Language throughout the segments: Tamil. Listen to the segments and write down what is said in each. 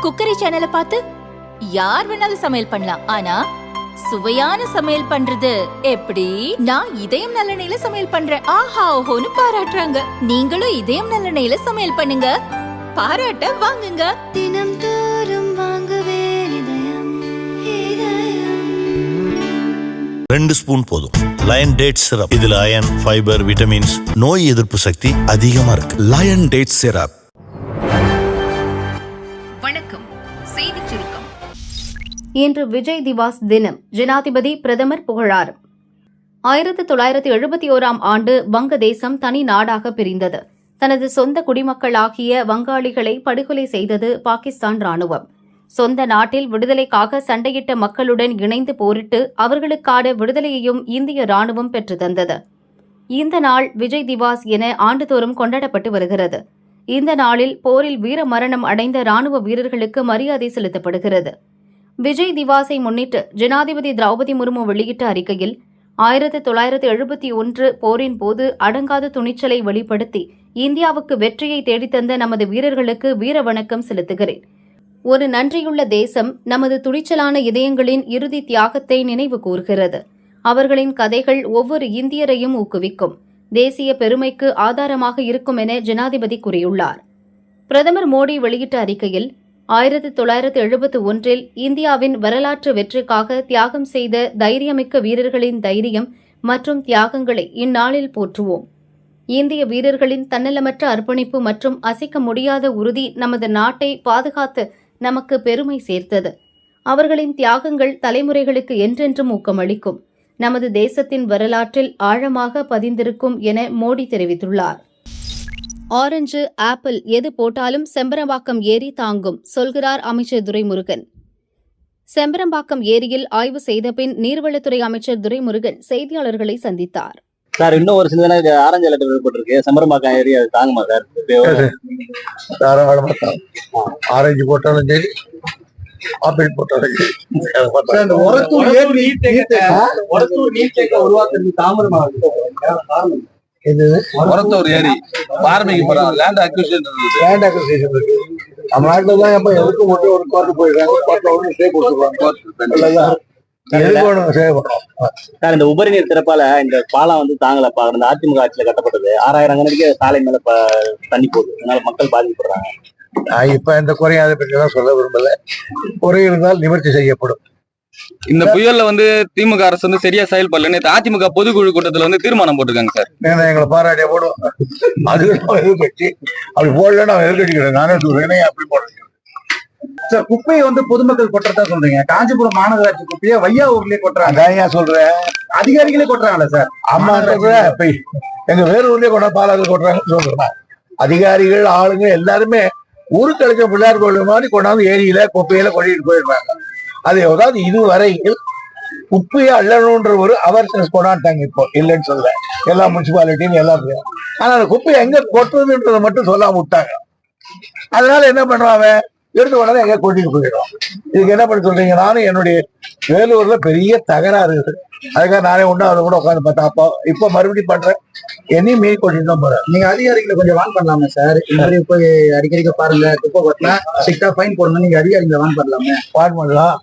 குக்கரி சேனலை பார்த்து யார் வேணாலும் சமையல் பண்ணலாம். ஆனா சுவையான சமையல் பண்றது எப்படி? நான் இதயம் நல்லெண்ணெயில சமையல் பண்றேன். ஆஹா ஓஹோன்னு பாராட்டுறாங்க. நீங்களும் இதயம் நல்லெண்ணெயில சமையல் பண்ணுங்க, பாராட்ட வாங்குங்க. தினம் தோறும் வாங்குவே இதயம். 2 ஸ்பூன் போதும். Lion date syrup. இதுல அயன், ஃபைபர், விட்டமின்ஸ், நோய் எதிர்ப்பு சக்தி அதிகமா இருக்கு. Lion date syrup. வணக்கம். செய்திச் சுருக்கம். இன்று விஜய் திவாஸ் தினம். ஜனாதிபதி பிரதமர் புகழாரம். 1971ஆம் ஆண்டு வங்கதேசம் தனி நாடாக பிரிந்தது. தனது சொந்த குடிமக்களாகிய வங்காளிகளை படுகொலை செய்தது பாகிஸ்தான் ராணுவம். சொந்த நாட்டில் விடுதலைக்காக சண்டையிட்ட மக்களுடன் இணைந்து போரிட்டு அவர்களுக்கான விடுதலையையும் இந்திய ராணுவம் பெற்று தந்தது. இந்த நாள் விஜய் திவாஸ் என ஆண்டுதோறும் கொண்டாடப்பட்டு வருகிறது. இந்த நாளில் போரில் வீர மரணம் அடைந்த ராணுவ வீரர்களுக்கு மரியாதை செலுத்தப்படுகிறது. விஜய் திவாஸை முன்னிட்டு ஜனாதிபதி திரௌபதி முர்மு வெளியிட்ட அறிக்கையில் 1971 போரின் போது அடங்காத துணிச்சலை வெளிப்படுத்தி இந்தியாவுக்கு வெற்றியை தேடித்தந்த நமது வீரர்களுக்கு வீர வணக்கம் செலுத்துகிறேன். ஒரு நன்றியுள்ள தேசம் நமது துணிச்சலான இதயங்களின் இறுதி தியாகத்தை நினைவு கூர்கிறது. அவர்களின் கதைகள் ஒவ்வொரு இந்தியரையும் ஊக்குவிக்கும், தேசிய பெருமைக்கு ஆதாரமாக இருக்கும் என ஜனாதிபதி கூறியுள்ளார். பிரதமர் மோடி வெளியிட்ட அறிக்கையில் 1971 இந்தியாவின் வரலாற்று வெற்றிக்காக தியாகம் செய்த தைரியமிக்க வீரர்களின் தைரியம் மற்றும் தியாகங்களை இந்நாளில் போற்றுவோம். இந்திய வீரர்களின் தன்னலமற்ற அர்ப்பணிப்பு மற்றும் அசைக்க முடியாத உறுதி நமது நாட்டை பாதுகாத்து நமக்கு பெருமை சேர்த்தது. அவர்களின் தியாகங்கள் தலைமுறைகளுக்கு என்றென்றும் ஊக்கமளிக்கும், நமது தேசத்தின் வரலாற்றில் ஆழமாக பதிந்திருக்கும் என மோடி தெரிவித்துள்ளார். ஆரஞ்சு, ஆப்பிள் எது போட்டாலும் செம்பரம்பாக்கம் ஏரி தாங்கும், சொல்கிறார் அமைச்சர் துரைமுருகன். செம்பரம்பாக்கம் ஏரியில் ஆய்வு செய்த பின் நீர்வளத்துறை அமைச்சர் துரைமுருகன் செய்தியாளர்களை சந்தித்தார். சார், இன்னும் ஒரு சில ஆரஞ்சு அலர்ட் விடப்பட்டிருக்கு. செம்பரம்பாக்கம் ஏரியா தாங்குமா சார்? ஆரஞ்சு போட்டாலும் சரி, ஆப்பிள் போட்டாலும் சரி. ஒரத்தூர் ஏரி ஆரம்பிக்க போறாங்க. லேண்ட் அக்விசிஷன் இருக்கு. நம்ம நாட்டுல தான் எப்ப எதுக்கும் மட்டும் ஒரு கோர்ட்டு போயிருக்காங்க. கோர்ட்ல சேவ் கொடுத்துருவாங்க. சார், இந்த உபரி நீர் திறப்பால இந்த பாலம் தாங்கலப்பா. இந்த அதிமுக ஆட்சியில கட்டப்பட்டது 6000 கணக்கு சாலை மேல தண்ணி போகுது. அதனால மக்கள் பாதிக்கப்படுறாங்க. இப்ப இந்த குறையை அதை பற்றி தான் சொல்ல விரும்பல. குறை இருந்தால் நிவர்த்தி செய்யப்படும். இந்த புயல்ல திமுக அரசு சரியா செயல்படல. அதிமுக பொதுக்குழு கூட்டத்துல தீர்மானம் போட்டிருக்காங்க சார். எங்களை பாராட்டிய போடும். அது எதிர்கட்சி அப்படி போடல. நான் எதிர்கட்சிக்கிறேன். நானே சொல்றேன் அப்படி போடுறேன் சார். குப்பையை பொதுமக்கள் கொட்டுறதா சொல்றீங்க. காஞ்சிபுரம் மாநகராட்சி குப்பையை வையாவூர்லயே கொட்டுறாங்க. ஏன் சொல்றேன்? அதிகாரிகளே கொட்டுறாங்களா சார்? அம்மா எங்க வேற ஊர்லயே கொண்டா பாலாறு கொட்டுறாங்கன்னு சொல்றேன். அதிகாரிகள் ஆளுங்க எல்லாருமே ஊருக்கு அழைச்ச பிள்ளையார் கோயில் மாதிரி கொண்டாந்து ஏரியில குப்பையில கொட்டிட்டு போயிருப்பாங்க. அது ஏதாவது இதுவரையில் குப்பையை அள்ளணுன்ற ஒரு அவர்னஸ் கொண்டாட்டாங்க. இப்போ இல்லைன்னு சொல்ல எல்லா முனிசிபாலிட்டியும் எல்லாத்தையும். ஆனா அந்த குப்பையை எங்க கொட்டுறதுன்றதை மட்டும் சொல்லாம விட்டாங்க. அதனால என்ன பண்றாங்க, எடுத்து கொண்டாந்து எங்க கொட்டிட்டு போயிடும். இதுக்கு என்ன பண்ண சொல்றீங்க? நானும் என்னுடைய வேலூர்ல பெரிய தகராறு இருக்குது. அதுக்காக நானே ஒன்றும் அதை கூட உட்காந்து பார்த்தா அப்போ இப்ப மறுபடியும் பண்றேன். என்னையும் மீறி கொட்டிட்டு தான் போறேன். நீங்க அதிகாரிகளை கொஞ்சம் வான் பண்ணலாமே சார். இந்த மாதிரி போய் அடிக்கடிக்க பாருங்க, குப்பை கொட்டினா ஸ்ட்ரிக்டா ஃபைன் போடணும். நீங்க அதிகாரிகளை வான் பண்ணலாமே. வான் பண்ணலாம்.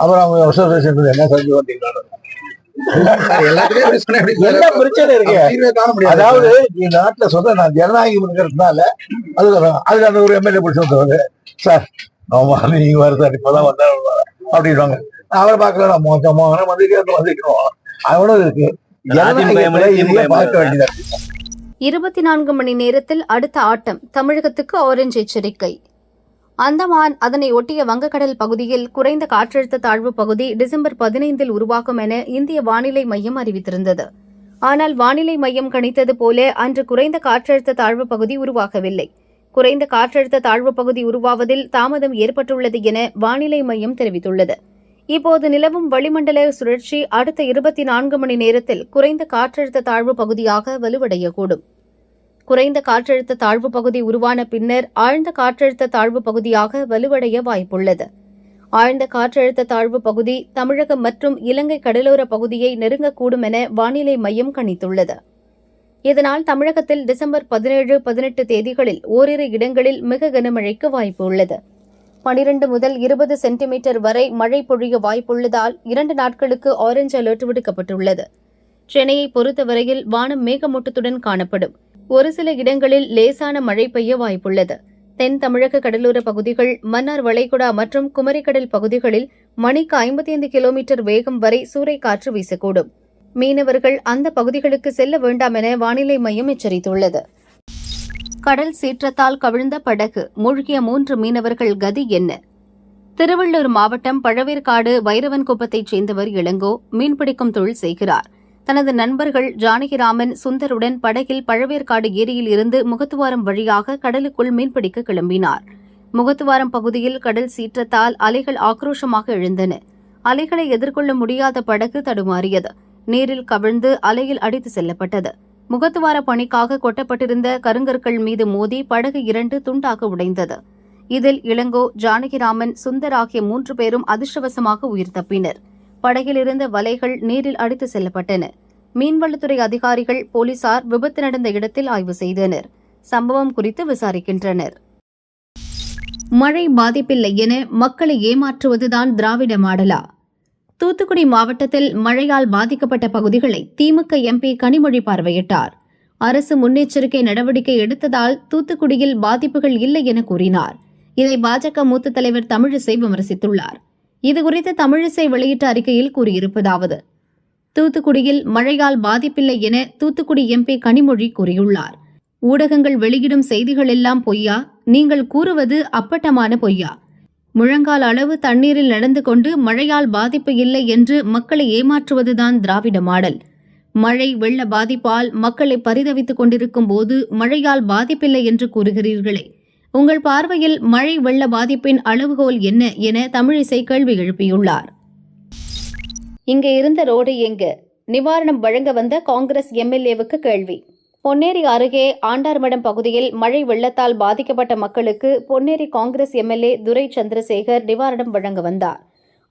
அப்புறம் அவங்க அசோசியேஷன் என்ன செஞ்சு வந்தீங்களா? எல்லா பிரச்சனை இருக்கு. அதாவது இந்த நாட்டுல சொல்ற நான் ஜனநாயகம் இருக்கிறதுனால அதுல அந்த ஒரு எம்எல்ஏ பிடிச்சி வந்தவரு சார் நீங்க வருது இப்பதான் வந்தா அப்படின்வாங்க. அவரை பார்க்கல நான் மோசமான வந்துக்கிறோம். அவனும் இருக்கு. பார்க்க வேண்டியதா இருக்கு. 24 மணி நேரத்தில் அடுத்த ஆட்டம். தமிழகத்துக்கு ஆரஞ்சு எச்சரிக்கை. அந்தமான் அதனை ஒட்டிய வங்கக்கடல் பகுதியில் குறைந்த காற்றழுத்த தாழ்வு பகுதி டிசம்பர் 15 உருவாகும் என இந்திய வானிலை மையம் அறிவித்திருந்தது. ஆனால் வானிலை மையம் கணித்தது போல அன்று குறைந்த காற்றழுத்த தாழ்வு பகுதி உருவாகவில்லை. குறைந்த காற்றழுத்த தாழ்வு பகுதி உருவாவதில் தாமதம் ஏற்பட்டுள்ளது என வானிலை மையம் தெரிவித்துள்ளது. இப்போது நிலவும் வளிமண்டல சுழற்சி அடுத்த 24 மணி நேரத்தில் குறைந்த காற்றழுத்த தாழ்வு பகுதியாக வலுவடையக்கூடும். குறைந்த காற்றழுத்த தாழ்வு பகுதி உருவான பின்னர் ஆழ்ந்த காற்றழுத்த தாழ்வு பகுதியாக வலுவடைய வாய்ப்புள்ளது. ஆழ்ந்த காற்றழுத்த தாழ்வு பகுதி தமிழகம் மற்றும் இலங்கை கடலோர பகுதியை நெருங்கக்கூடும் என வானிலை மையம் கணித்துள்ளது. இதனால் தமிழகத்தில் டிசம்பர் 17, 18 தேதிகளில் ஓரிரு இடங்களில் மிக கனமழைக்கு வாய்ப்பு உள்ளது. 12 முதல் 20 சென்டிமீட்டர் வரை மழை பொழிய வாய்ப்புள்ளதால் 2 நாட்களுக்கு ஆரஞ்சு அலர்ட் விடுக்கப்பட்டுள்ளது. சென்னையை பொறுத்தவரையில் வானம் மேகமூட்டத்துடன் காணப்படும். ஒரு சில இடங்களில் லேசான மழை பெய்ய வாய்ப்புள்ளது. தென் தமிழக கடலோர பகுதிகள், மன்னார் வளைகுடா மற்றும் குமரிக்கடல் பகுதிகளில் மணிக்கு 55 கிலோமீட்டர் வேகம் வரை சூறைக்காற்று வீசக்கூடும். மீனவர்கள் அந்த பகுதிகளுக்கு செல்ல வேண்டாம் என வானிலை மையம் எச்சரித்துள்ளது. கடல் சீற்றத்தால் கவிழ்ந்த படகு, மூழ்கிய 3 மீனவர்கள் கதி என்ன? திருவள்ளூர் மாவட்டம் பழவேற்காடு வைரவன்குப்பத்தைச் சேர்ந்தவர் இளங்கோ மீன்பிடிக்கும் தொழில் செய்கிறார். தனது நண்பர்கள் ஜானகிராமன், சுந்தருடன் படகில் பழவேற்காடு ஏரியில் இருந்து முகத்துவாரம் வழியாக கடலுக்குள் மீன்பிடிக்க கிளம்பினார். முகத்துவாரம் பகுதியில் கடல் சீற்றத்தால் அலைகள் ஆக்ரோஷமாக எழுந்தன. அலைகளை எதிர்கொள்ள முடியாத படகு தடுமாறியது. நீரில் கவிழ்ந்து அலையில் அடித்து செல்லப்பட்டது. முகத்துவார பணிக்காக கொட்டப்பட்டிருந்த கருங்கற்கள் மீது மோதி படகு 2 துண்டாக உடைந்தது. இதில் இளங்கோ, ஜானகிராமன், சுந்தர் ஆகிய 3 பேரும் அதிர்ஷ்டவசமாக உயிர் தப்பினர். படகிலிருந்த வலைகள் நீரில் அடித்து செல்லப்பட்டன. மீன்வளத்துறை அதிகாரிகள், போலீசார் விபத்து நடந்த இடத்தில் ஆய்வு செய்தனர். சம்பவம் குறித்து விசாரிக்கின்றனர். மழை பாதிப்பில்லை என மக்களை ஏமாற்றுவதுதான் திராவிட மாடலா? தூத்துக்குடி மாவட்டத்தில் மழையால் பாதிக்கப்பட்ட பகுதிகளை திமுக எம்பி கனிமொழி பார்வையிட்டார். அரசு முன்னெச்சரிக்கை நடவடிக்கை எடுத்ததால் தூத்துக்குடியில் பாதிப்புகள் இல்லை என கூறினார். இதை பாஜக மூத்த தலைவர் தமிழிசை விமர்சித்துள்ளார். இதுகுறித்து தமிழிசை வெளியிட்ட அறிக்கையில் கூறியிருப்பதாவது: தூத்துக்குடியில் மழையால் பாதிப்பில்லை என தூத்துக்குடி எம்பி கனிமொழி கூறியுள்ளார். ஊடகங்கள் வெளியிடும் செய்திகள் எல்லாம் பொய்யா? நீங்கள் கூறுவது அப்பட்டமான பொய்யா? முழங்கால் அளவு தண்ணீரில் நடந்து கொண்டு மழையால் பாதிப்பு இல்லை என்று மக்களை ஏமாற்றுவதுதான் திராவிட மாடல். மழை வெள்ள பாதிப்பால் மக்களை பரிதவித்துக் கொண்டிருக்கும் போது மழையால் பாதிப்பில்லை என்று கூறுகிறீர்களே, உங்கள் பார்வையில் மழை வெள்ள பாதிப்பின் அளவுகோல் என்ன என தமிழிசை கேள்வி எழுப்பியுள்ளார். இங்கே இருந்த ரோடு எங்க? நிவாரணம் வழங்க வந்த காங்கிரஸ் எம்எல்ஏவுக்கு கேள்வி. பொன்னேரி அருகே ஆண்டார்மடம் பகுதியில் மழை வெள்ளத்தால் பாதிக்கப்பட்ட மக்களுக்கு பொன்னேரி காங்கிரஸ் எம்எல்ஏ துரை சந்திரசேகர் நிவாரணம் வழங்க வந்தார்.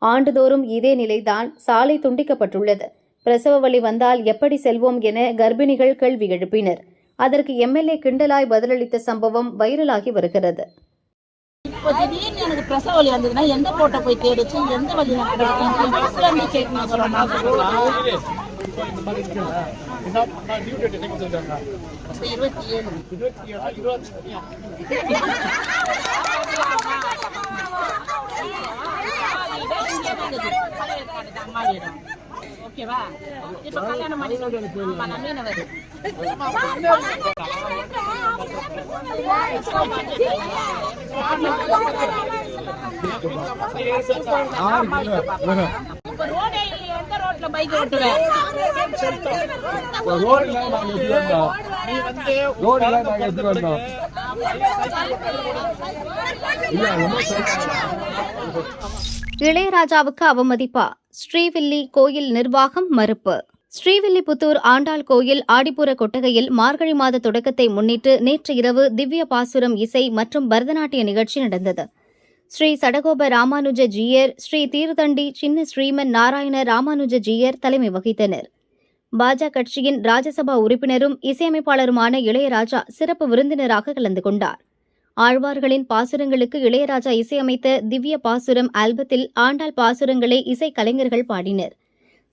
ஆண்டுதோறும் இதே நிலைதான். சாலை துண்டிக்கப்பட்டுள்ளது. பிரசவ வலி வந்தால் எப்படி செல்வோம் என கர்ப்பிணிகள் கேள்வி எழுப்பினர். அதற்கு எம்எல்ஏ கிண்டலாய் பதிலளித்த சம்பவம் வைரலாகி வருகிறது. இப்போ திடீர்னு எனக்கு பிரசவ வலி வந்ததுன்னா எந்த போட்டோ போய் தேடிச்சு, எந்த வழி ஓகேவா? இப்ப கல்யாணம் பண்ணி மீனவர் ரோடே எந்த ரோட்ல பைக் ஓட்டுவேன்? இளையராஜாவுக்கு அவமதிப்பா? ஸ்ரீவில்லி கோயில் நிர்வாகம் மறுப்பு. ஸ்ரீவில்லிபுத்தூர் ஆண்டாள் கோயில் ஆடிப்புற கொட்டகையில் மார்கழி மாத தொடக்கத்தை முன்னிட்டு நேற்று இரவு திவ்ய பாசுரம் இசை மற்றும் பரதநாட்டிய நிகழ்ச்சி நடந்தது. ஸ்ரீ சடகோப ராமானுஜ ஜீயர், ஸ்ரீ தீர்த்தண்டி சின்ன ஸ்ரீமன் நாராயண ராமானுஜ ஜீயர் தலைமை வகித்தனர். பாஜக கட்சியின் ராஜ்யசபா உறுப்பினரும் இசையமைப்பாளருமான இளையராஜா சிறப்பு விருந்தினராக கலந்து கொண்டார். ஆழ்வார்களின் பாசுரங்களுக்கு இளையராஜா இசையமைத்த திவ்ய பாசுரம் ஆல்பத்தில் ஆண்டாள் பாசுரங்களை இசை கலைஞர்கள் பாடினர்.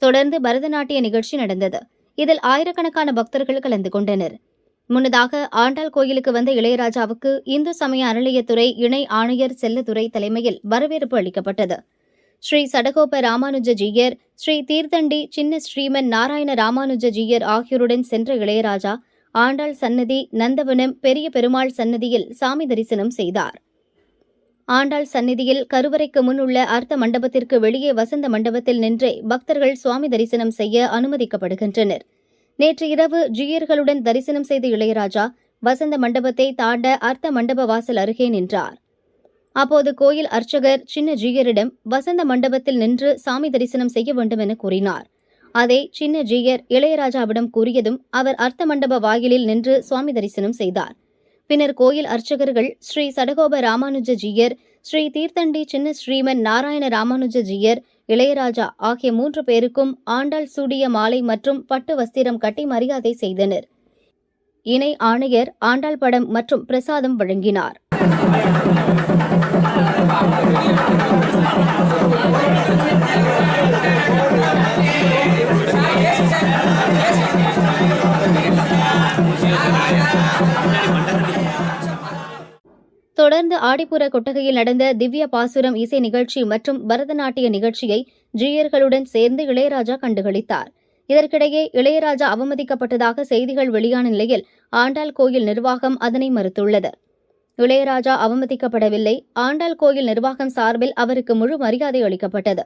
தொடர்ந்து பரதநாட்டிய நிகழ்ச்சி நடந்தது. இதில் ஆயிரக்கணக்கான பக்தர்கள் கலந்து கொண்டனர். முன்னதாக ஆண்டாள் கோயிலுக்கு வந்த இளையராஜாவுக்கு இந்து சமய அறநிலையத்துறை இணை ஆணையர் செல்லத்துறை தலைமையில் வரவேற்பு அளிக்கப்பட்டது. ஸ்ரீ சடகோப ராமானுஜ ஜீயர், ஸ்ரீ தீர்த்தண்டி சின்ன ஸ்ரீமன் நாராயண ராமானுஜ ஜீயர் ஆகியோருடன் சென்ற இளையராஜா ஆண்டாள் சன்னதி, நந்தவனம், பெரிய பெருமாள் சன்னதியில் சாமி தரிசனம் செய்தார். ஆண்டாள் சந்நிதியில் கருவறைக்கு முன் உள்ள அர்த்த மண்டபத்திற்கு வெளியே வசந்த மண்டபத்தில் நின்றே பக்தர்கள் சுவாமி தரிசனம் செய்ய அனுமதிக்கப்படுகின்றனர். நேற்று இரவு ஜீயர்களுடன் தரிசனம் செய்த இளையராஜா வசந்த மண்டபத்தை தாண்ட அர்த்த மண்டப வாசல் அருகே நின்றார். அப்போது கோயில் அர்ச்சகர் சின்ன ஜீயரிடம் வசந்த மண்டபத்தில் நின்று சாமி தரிசனம் செய்ய வேண்டும் என கூறினார். அதை சின்ன ஜீயர் இளையராஜாவிடம் கூறியதும் அவர் அர்த்த மண்டப வாயிலில் நின்று சுவாமி தரிசனம் செய்தார். பின்னர் கோயில் அர்ச்சகர்கள் ஸ்ரீ சடகோப ராமானுஜ ஜீயர், ஸ்ரீ தீர்த்தண்டி சின்ன ஸ்ரீமன் நாராயண ராமானுஜ ஜீயர், இளையராஜா ஆகிய 3 பேருக்கும் ஆண்டாள் சூடிய மாலை மற்றும் பட்டு வஸ்திரம் கட்டி மரியாதை செய்தனர். இணை ஆணையர் ஆண்டாள் படம் மற்றும் பிரசாதம் வழங்கினார். தொடர்ந்து ஆடிப்புற கொட்டகையில் நடந்த திவ்ய பாசுரம் இசை நிகழ்ச்சி மற்றும் பரதநாட்டிய நிகழ்ச்சியை ஜீயர்களுடன் சேர்ந்து இளையராஜா கண்டுகளித்தார். இதற்கிடையே இளையராஜா அவமதிக்கப்பட்டதாக செய்திகள் வெளியான நிலையில் ஆண்டாள் கோயில் நிர்வாகம் அதனை மறுத்துள்ளது. இளையராஜா அவமதிக்கப்படவில்லை. ஆண்டாள் கோயில் நிர்வாகம் சார்பில் அவருக்கு முழு மரியாதை அளிக்கப்பட்டது.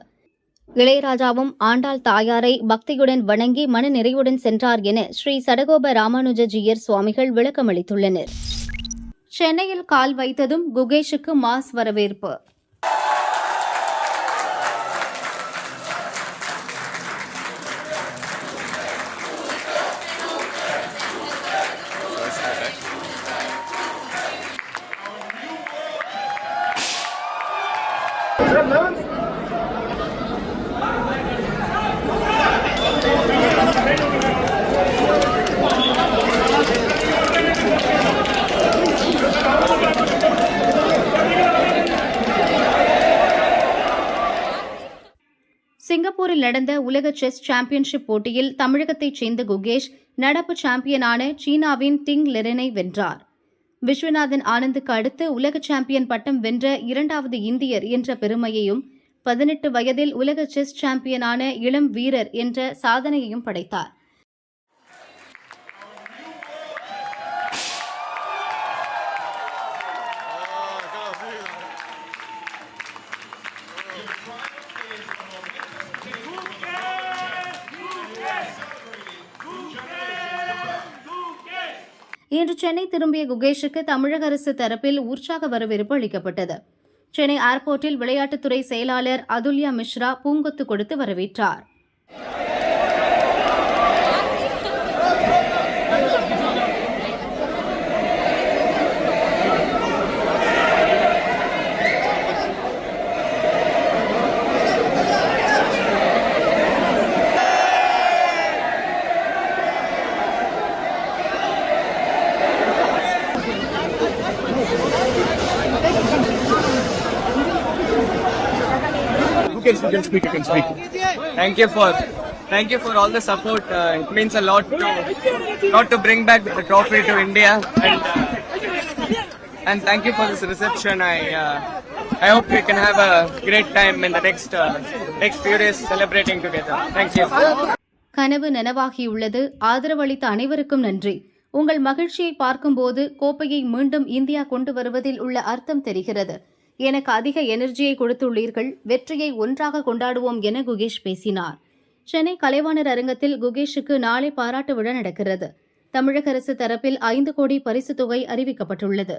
இளையராஜாவும் ஆண்டாள் தாயாரை பக்தியுடன் வணங்கி மன நிறைவுடன் சென்றார் என ஸ்ரீ சடகோப ராமானுஜ ஜீயர் சுவாமிகள் விளக்கமளித்துள்ளனர். சென்னையில் கால் வைத்ததும் குகேஷுக்கு மாஸ் வரவேற்பு. சிங்கப்பூரில் நடந்த உலக செஸ் சாம்பியன்ஷிப் போட்டியில் தமிழகத்தைச் சேர்ந்த குகேஷ் நடப்பு சாம்பியனான சீனாவின் டிங் லெரனை வென்றார். விஸ்வநாதன் ஆனந்துக்கு அடுத்து உலக சாம்பியன் பட்டம் வென்ற இரண்டாவது இந்தியர் என்ற பெருமையையும் 18 வயதில் உலக செஸ் சாம்பியனான இளம் வீரர் என்ற சாதனையையும் படைத்தார். இன்று சென்னை திரும்பிய குகேஷுக்கு தமிழக அரசு தரப்பில் உற்சாக வரவேற்பு அளிக்கப்பட்டது. சென்னை ஏர்போர்ட்டில் விளையாட்டுத்துறை செயலாளர் அதுல்யா மிஸ்ரா பூங்கொத்து கொடுத்து வரவேற்றார். You can speak. Thank you for all the support. It means a lot to bring back the trophy to India, and thank you for this reception. I hope we can have a great time in the next few days celebrating together. Thank you. கனவு நனவாகியுள்ளது. ஆதரவளித்த அனைவருக்கும் நன்றி. உங்கள் மகிழ்ச்சியை பார்க்கும்போது கோப்பையை மீண்டும் இந்தியா கொண்டு வருவதில் உள்ள அர்த்தம் தெரிகிறது. எனக்கு அதிக எனர்ஜியை கொடுத்துள்ளீர்கள். வெற்றியை ஒன்றாக கொண்டாடுவோம் என குகேஷ் பேசினார். சென்னை கலைவாணர் அரங்கத்தில் குகேஷுக்கு நாளை பாராட்டு விழா நடக்கிறது. தமிழக அரசு தரப்பில் 5 கோடி பரிசுத் தொகை அறிவிக்கப்பட்டுள்ளது.